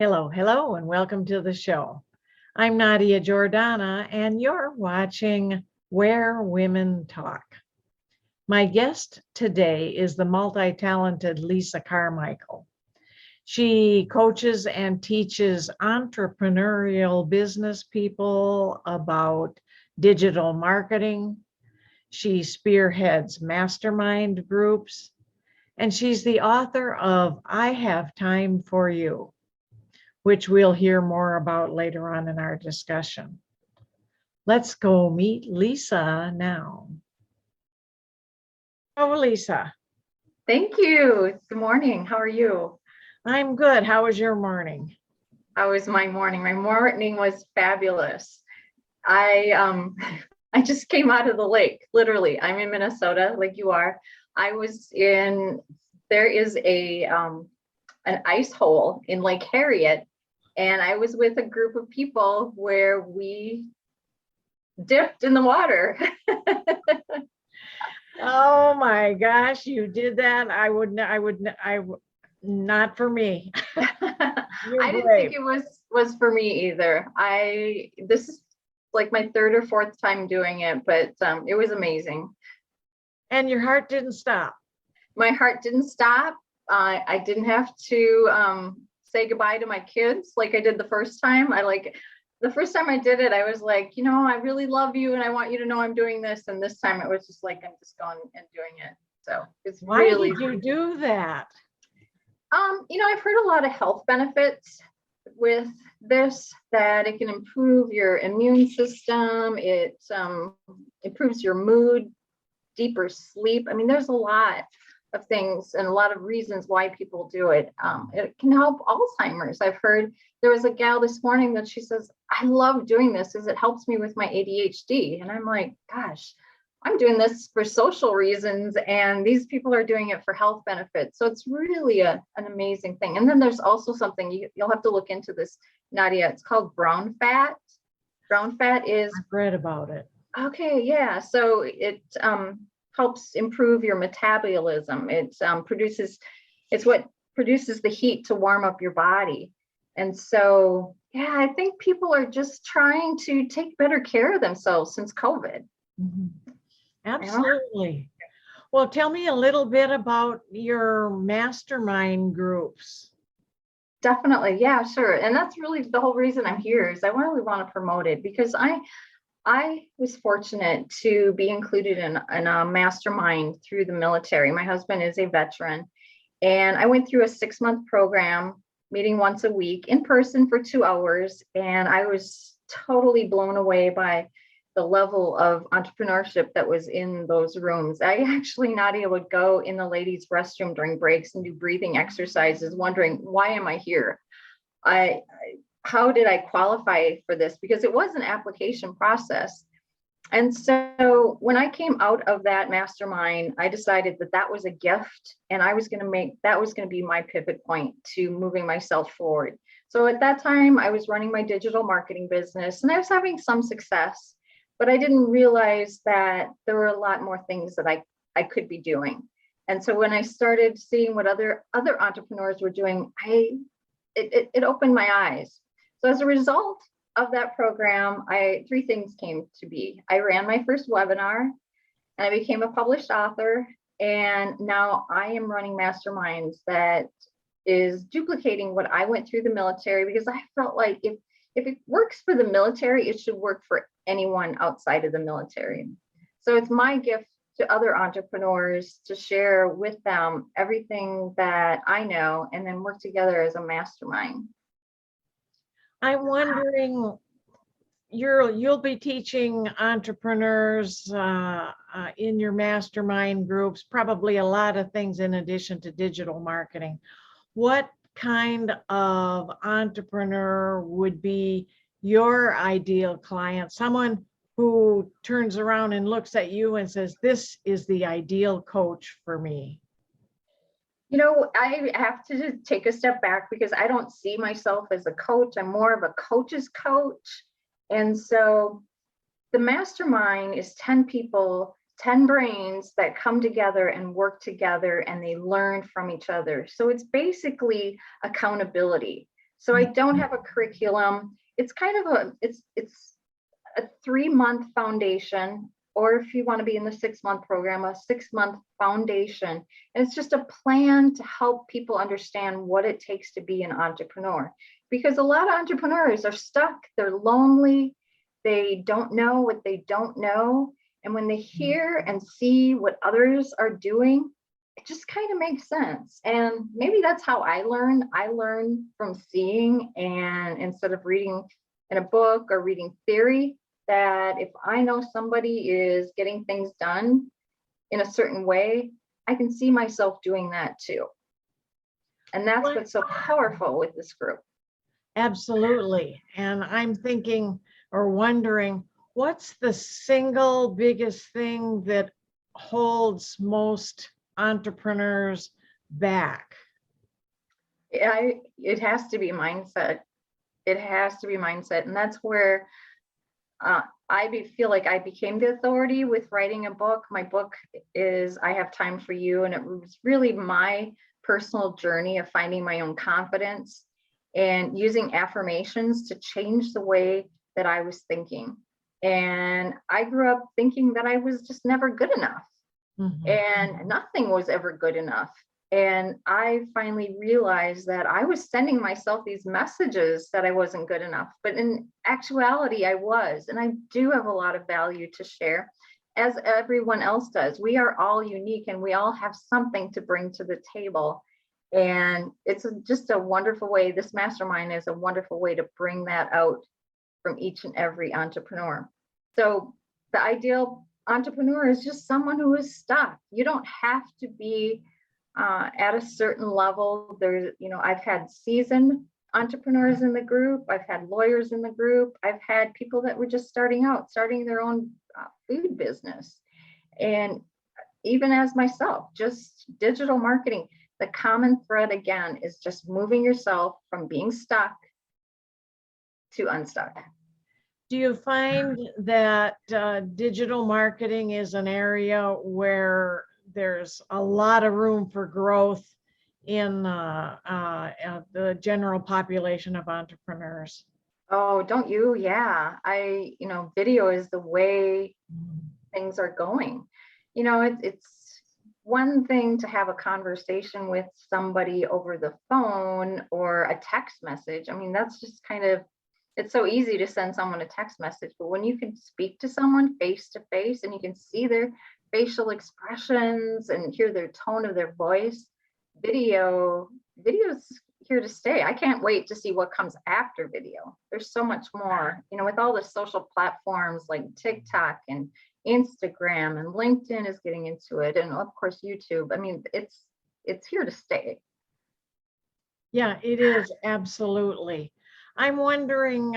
Hello, and welcome to the show. I'm Nadia Giordana, and you're watching Where Women Talk. My guest today is the multi-talented Lisa Carmichael. She coaches and teaches entrepreneurial business people about digital marketing. She spearheads mastermind groups, and she's the author of I Have Time for You, which we'll hear more about later on in our discussion. Let's go meet Lisa now. Oh, Lisa. Thank you. Good morning. How are you? I'm good. How was your morning? How was my morning? My morning was fabulous. I I just came out of the lake, literally. I'm in Minnesota, like you are. There is an ice hole in Lake Harriet, and I was with a group of people where we dipped in the water. Oh my gosh, you did that. Not for me. I didn't think it was for me either. This is like my third or fourth time doing it, but it was amazing. And your heart didn't stop. My heart didn't stop. I didn't have to say goodbye to my kids like I did the first time. The first time I did it, I was like, I really love you and I want you to know I'm doing this. And this time it was just like, I'm just going and doing it. So it's Why did you do that? I've heard a lot of health benefits with this, that it can improve your immune system. It improves your mood, deeper sleep. I mean, there's a lot of things and a lot of reasons why people do it. It can help Alzheimer's. I've heard there was a gal this morning that she says, I love doing this because it helps me with my ADHD. And I'm like, gosh, I'm doing this for social reasons and these people are doing it for health benefits. So it's really an amazing thing. And then there's also something you'll have to look into this, Nadia. It's called brown fat. Brown fat is... I've read about it. Okay, yeah. So it helps improve your metabolism. It's what produces the heat to warm up your body. And so, yeah, I think people are just trying to take better care of themselves since COVID. Mm-hmm. Absolutely. Well, tell me a little bit about your mastermind groups. Definitely. Yeah, sure. And that's really the whole reason I'm here is I really want to promote it because I was fortunate to be included in a mastermind through the military. My husband is a veteran, and I went through a 6-month program, meeting once a week in person for 2 hours. And I was totally blown away by the level of entrepreneurship that was in those rooms. Nadia would go in the ladies' restroom during breaks and do breathing exercises, wondering, why am I here? How did I qualify for this? Because it was an application process. And so when I came out of that mastermind, I decided that was a gift and that was going to be my pivot point to moving myself forward. So at that time, I was running my digital marketing business and I was having some success, but I didn't realize that there were a lot more things that I could be doing. And so when I started seeing what other entrepreneurs were doing, it opened my eyes. So as a result of that program, 3 things came to be. I ran my first webinar and I became a published author. And now I am running masterminds that is duplicating what I went through the military, because I felt like if it works for the military, it should work for anyone outside of the military. So it's my gift to other entrepreneurs to share with them everything that I know and then work together as a mastermind. I'm wondering, you'll be teaching entrepreneurs in your mastermind groups, probably a lot of things in addition to digital marketing. What kind of entrepreneur would be your ideal client? Someone who turns around and looks at you and says, this is the ideal coach for me. I have to take a step back because I don't see myself as a coach. I'm more of a coach's coach. And so the mastermind is 10 people, 10 brains that come together and work together and they learn from each other. So it's basically accountability. So I don't have a curriculum. It's kind of it's a 3-month foundation, or if you want to be in the 6-month program, a 6-month foundation. And it's just a plan to help people understand what it takes to be an entrepreneur. Because a lot of entrepreneurs are stuck, they're lonely, they don't know what they don't know. And when they hear and see what others are doing, it just kind of makes sense. And maybe that's how I learn. I learn from seeing, and instead of reading in a book or reading theory, that if I know somebody is getting things done in a certain way, I can see myself doing that too. And that's what's so powerful with this group. Absolutely. And I'm thinking or wondering, what's the single biggest thing that holds most entrepreneurs back? It has to be mindset. It has to be mindset. And that's where feel like I became the authority with writing a book. My book is I Have Time for You. And it was really my personal journey of finding my own confidence and using affirmations to change the way that I was thinking. And I grew up thinking that I was just never good enough. Mhm. And nothing was ever good enough. And I finally realized that I was sending myself these messages that I wasn't good enough. But in actuality, I was. And I do have a lot of value to share, as everyone else does. We are all unique and we all have something to bring to the table. And it's just a wonderful way. This mastermind is a wonderful way to bring that out from each and every entrepreneur. So the ideal entrepreneur is just someone who is stuck. You don't have to be at a certain level. I've had seasoned entrepreneurs in the group. I've had lawyers in the group. I've had people that were just starting their own food business. And even as myself, just digital marketing. The common thread again is just moving yourself from being stuck to unstuck. Do you find that digital marketing is an area where there's a lot of room for growth in the general population of entrepreneurs? Oh, don't you? Yeah. Video is the way things are going. It's one thing to have a conversation with somebody over the phone or a text message. I mean, that's just it's so easy to send someone a text message, but when you can speak to someone face to face and you can see their facial expressions and hear their tone of their voice, video's here to stay. I can't wait to see what comes after video. There's so much more, with all the social platforms like TikTok and Instagram, and LinkedIn is getting into it, and of course YouTube. I mean, it's here to stay. Yeah, it is, absolutely. I'm wondering,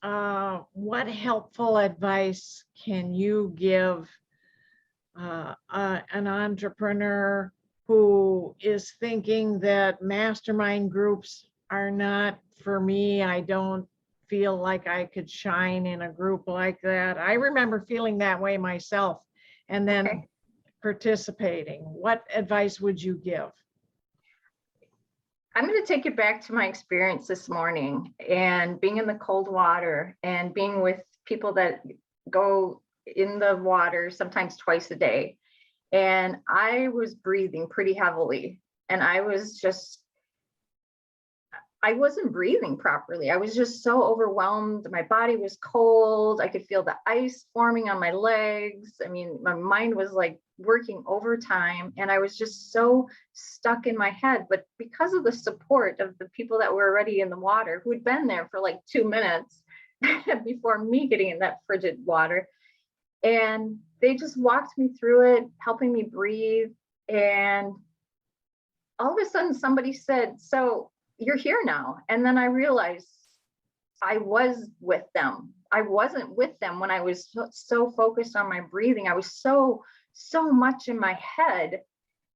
what helpful advice can you give an entrepreneur who is thinking that mastermind groups are not for me? I don't feel like I could shine in a group like that. I remember feeling that way myself and then participating. What advice would you give? I'm going to take it back to my experience this morning and being in the cold water and being with people that go in the water sometimes twice a day. And I was breathing pretty heavily, and I wasn't breathing properly. I was just so overwhelmed. My body was cold. I could feel the ice forming on my legs. I mean, my mind was like working overtime, and I was just so stuck in my head. But because of the support of the people that were already in the water, who had been there for like 2 minutes before me getting in that frigid water, and they just walked me through it, helping me breathe. And all of a sudden somebody said, "So you're here now." And then I realized I was with them. I wasn't with them when I was so focused on my breathing. I was so much in my head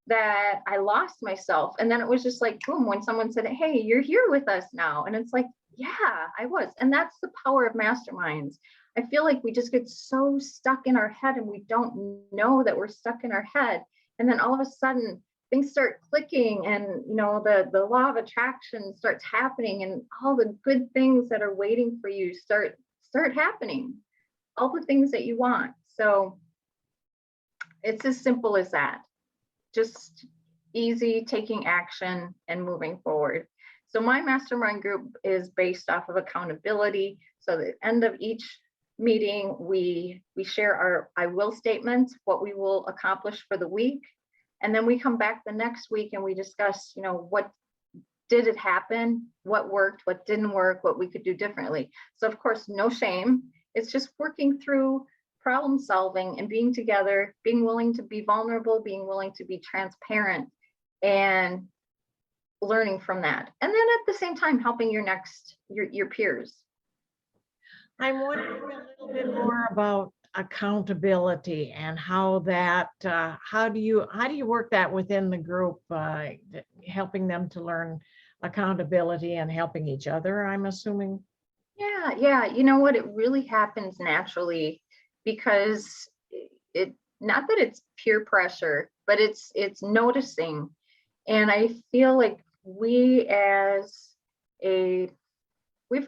that I lost myself. And then it was just like, boom, when someone said, "Hey, you're here with us now." And it's like, yeah, I was. And that's the power of masterminds. I feel like we just get so stuck in our head and we don't know that we're stuck in our head. And then all of a sudden things start clicking, and the law of attraction starts happening, and all the good things that are waiting for you start happening, all the things that you want. So it's as simple as that. Just easy taking action and moving forward. So my mastermind group is based off of accountability. So at the end of each meeting, we share our I will statements, what we will accomplish for the week. And then we come back the next week and we discuss, what did it happen, what worked, what didn't work, what we could do differently. So of course, no shame. It's just working through problem solving and being together, being willing to be vulnerable, being willing to be transparent, and learning from that. And then at the same time, helping your peers. I'm wondering a little bit more about accountability and how that, how do you work that within the group, helping them to learn accountability and helping each other, I'm assuming? Yeah. You know what? It really happens naturally, because it not that it's peer pressure, but it's noticing. And I feel like we've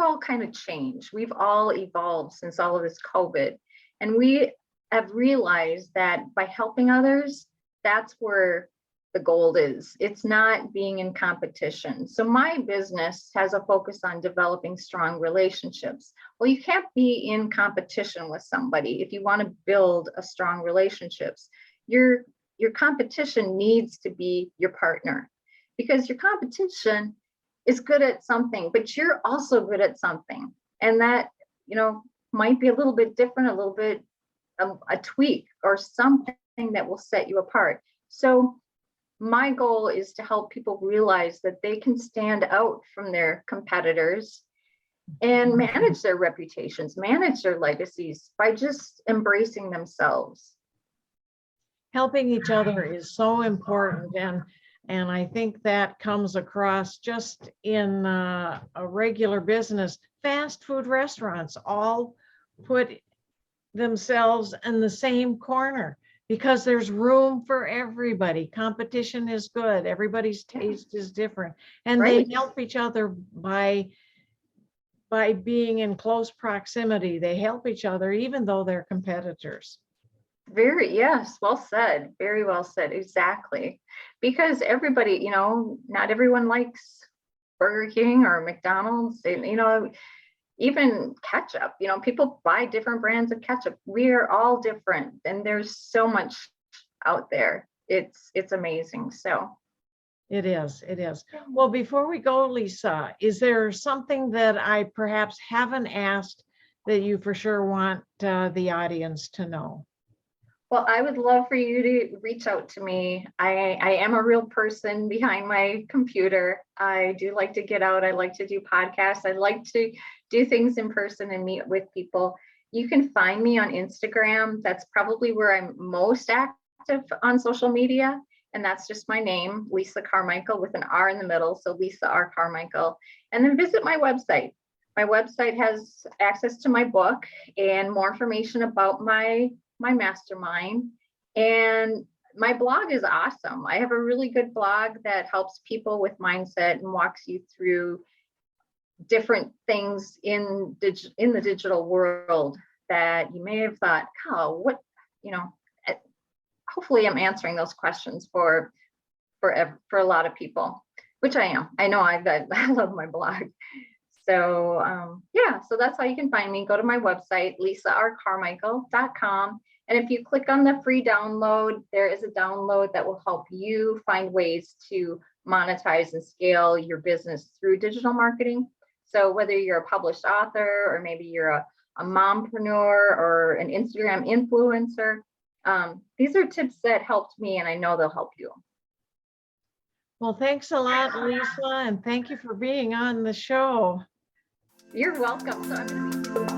all kind of changed. We've all evolved since all of this COVID. And we have realized that by helping others, that's where the gold is. It's not being in competition. So my business has a focus on developing strong relationships. Well, you can't be in competition with somebody if you want to build a strong relationships. Your competition needs to be your partner, because your competition is good at something, but you're also good at something. And that, might be a little bit different, a little bit a tweak or something that will set you apart. So my goal is to help people realize that they can stand out from their competitors and manage their reputations, manage their legacies by just embracing themselves. Helping each other is so important, and I think that comes across just in a regular business. Fast food restaurants all put themselves in the same corner because there's room for everybody. Competition is good. Everybody's taste is different, and Right. they help each other by being in close proximity. They help each other even though they're competitors. Yes, well said. Very well said. Exactly. Because everybody, not everyone likes Burger King or McDonald's, and, even ketchup, people buy different brands of ketchup. We are all different, and there's so much out there. It's amazing. So It is. Well, before we go, Lisa, is there something that I perhaps haven't asked that you for sure want the audience to know? Well, I would love for you to reach out to me. I am a real person behind my computer. I do like to get out. I like to do podcasts. I like to do things in person and meet with people. You can find me on Instagram. That's probably where I'm most active on social media. And that's just my name, Lisa Carmichael, with an R in the middle. So Lisa R. Carmichael. And then visit my website. My website has access to my book and more information about my mastermind. And my blog is awesome. I have a really good blog that helps people with mindset and walks you through different things in the digital world that you may have thought, oh, what, hopefully I'm answering those questions for a lot of people, which I am. I know I love my blog. So so that's how you can find me. Go to my website, lisarcarmichael.com. And if you click on the free download, there is a download that will help you find ways to monetize and scale your business through digital marketing. So whether you're a published author, or maybe you're a mompreneur or an Instagram influencer, these are tips that helped me, and I know they'll help you. Well, thanks a lot, Lisa, and thank you for being on the show. You're welcome. So I'm going to be